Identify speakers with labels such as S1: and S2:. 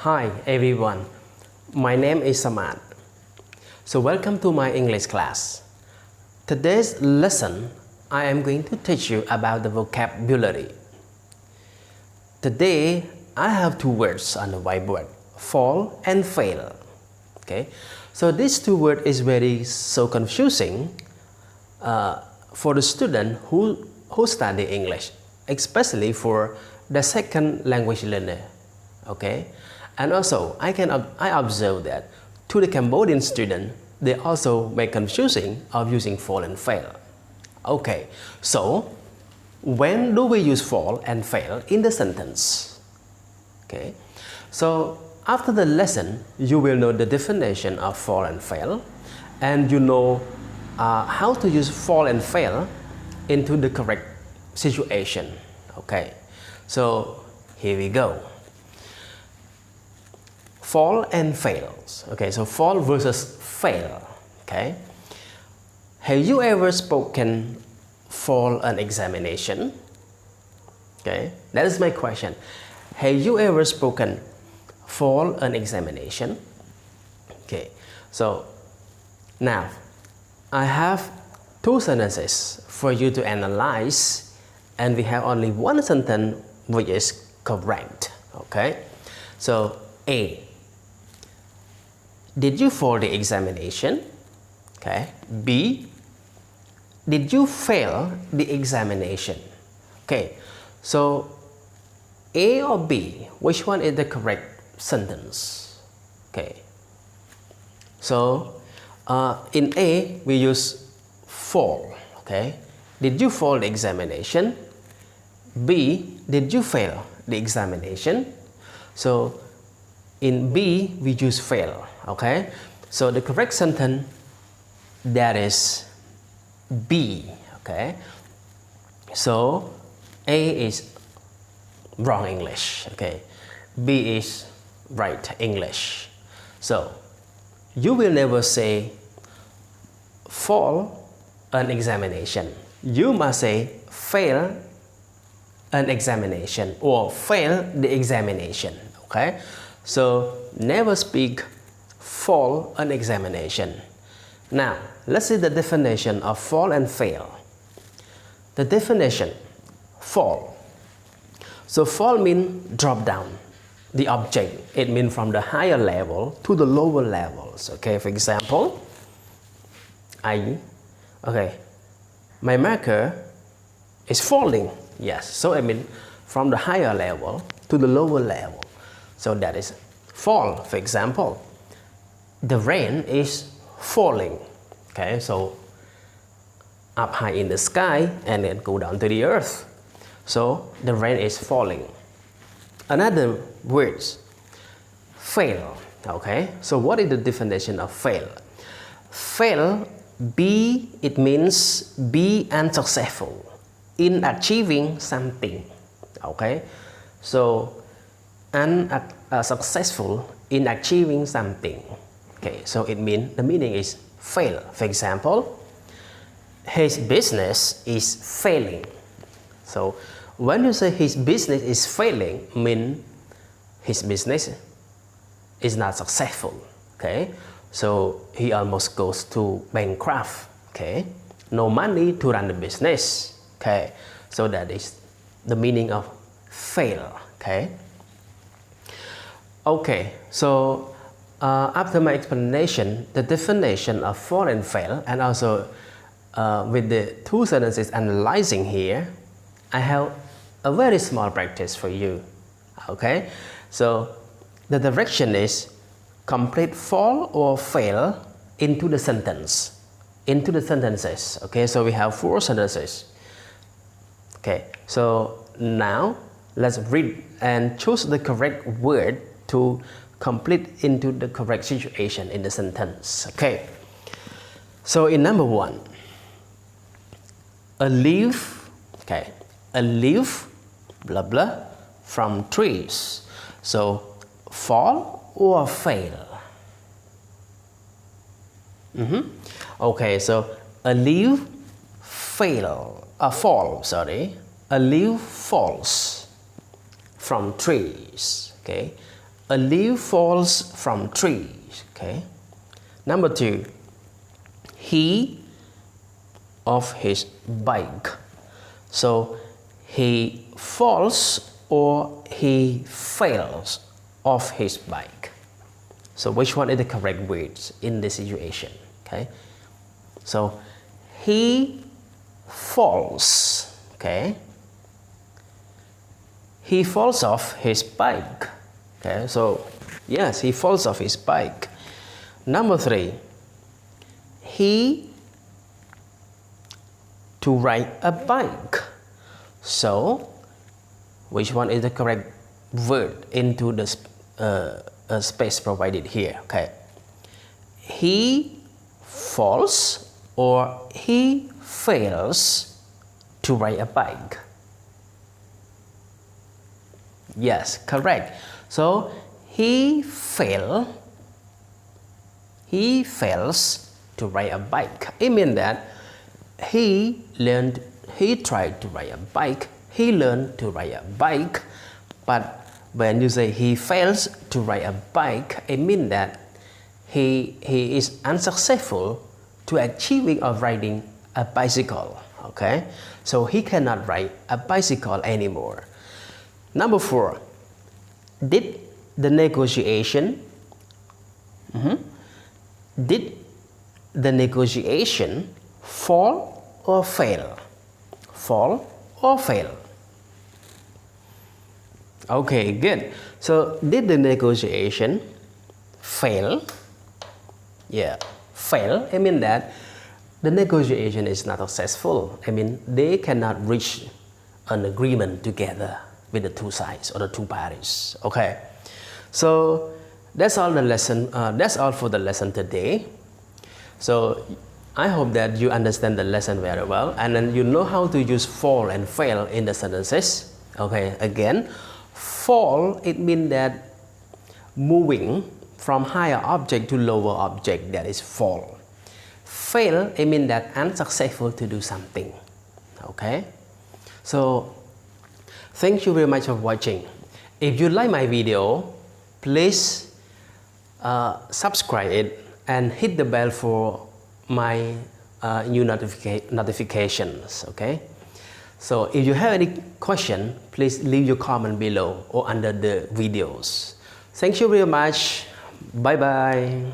S1: Hi everyone, my name is Samath. So welcome to my English class. Today's lesson, I am going to teach you about the vocabulary. Today, I have two words on the whiteboard, fall and fail. Okay, so these two words is very so confusing for the student who study English, especially for the second language learner. Okay, and also I observe that to the Cambodian student, they also make confusing of using fall and fail. Okay, so when do we use fall and fail in the sentence? Okay, so after the lesson, you will know the definition of fall and fail, and you know how to use fall and fail into the correct situation. Okay, so here we go. Fall and fails. Okay, so fall versus fail. Okay, have you ever spoken for an examination? Okay, that is my question. Have you ever spoken for an examination? Okay, so now I have two sentences for you to analyze, and we have only one sentence which is correct. Okay, so A, did you fall the examination? Okay. B, did you fail the examination? Okay, so A or B, which one is the correct sentence? Okay, so in A we use fall. Okay, did you fall the examination? B, did you fail the examination? So in B we use fail. Okay, so the correct sentence, that is B. Okay, so A is wrong English. Okay, B is right English. So you will never say fall an examination. You must say fail an examination or fail the examination. Okay, so never speak fall an examination. Now let's see the definition of fall and fail. The definition, fall. So fall means drop down the object. It means from the higher level to the lower levels. Okay, for example, my marker is falling. Yes, so I mean from the higher level to the lower level. So that is fall. For example, the rain is falling. Okay, so up high in the sky and then go down to the earth. So the rain is falling. Another words, fail. Okay, so what is the definition of fail? Fail, B, it means be unsuccessful in achieving something. Okay, so unsuccessful in achieving something. Okay, so it means the meaning is fail. For example, his business is failing. So when you say his business is failing, mean his business is not successful. Okay, so he almost goes to bankrupt. Okay, no money to run the business. Okay, so that is the meaning of fail. Okay. Okay, so after my explanation, the definition of fall and fail, and also with the two sentences analyzing here, I have a very small practice for you. Okay, so the direction is complete fall or fail into the sentence, into the sentences. Okay, so we have 4 sentences. Okay, so now let's read and choose the correct word to complete into the correct situation in the sentence. Okay, so in number 1, a leaf. Okay, a leaf, blah blah, from trees. So fall or fail? Okay, so a leaf fall. Sorry, a leaf falls from trees. Okay, a leaf falls from tree. Okay. Number 2, he off his bike. So he falls or he fails off his bike. So which one is the correct words in this situation? Okay. So he falls. Okay. He falls off his bike. Okay. So yes, he falls off his bike. Number 3, he to ride a bike. So which one is the correct word into the space provided here? Okay. He falls or he fails to ride a bike. Yes, correct. So he fails to ride a bike. It means that he tried to ride a bike, he learned to ride a bike, but when you say he fails to ride a bike, it means that he is unsuccessful to achieving or riding a bicycle. Okay, so he cannot ride a bicycle anymore. Number 4, did the negotiation fall or fail? Fall or fail? Okay, good. So did the negotiation fail? Yeah, fail. I mean that the negotiation is not successful. I mean they cannot reach an agreement together with the two sides or the two parties. Okay, so that's all the lesson. That's all for the lesson today. So I hope that you understand the lesson very well, and then you know how to use fall and fail in the sentences. Okay, again, fall, it means that moving from higher object to lower object, that is fall. Fail, it means that unsuccessful to do something. Okay, so thank you very much for watching. If you like my video, please subscribe it and hit the bell for my new notifications. Okay, so if you have any question, please leave your comment below or under the videos. Thank you very much. Bye bye.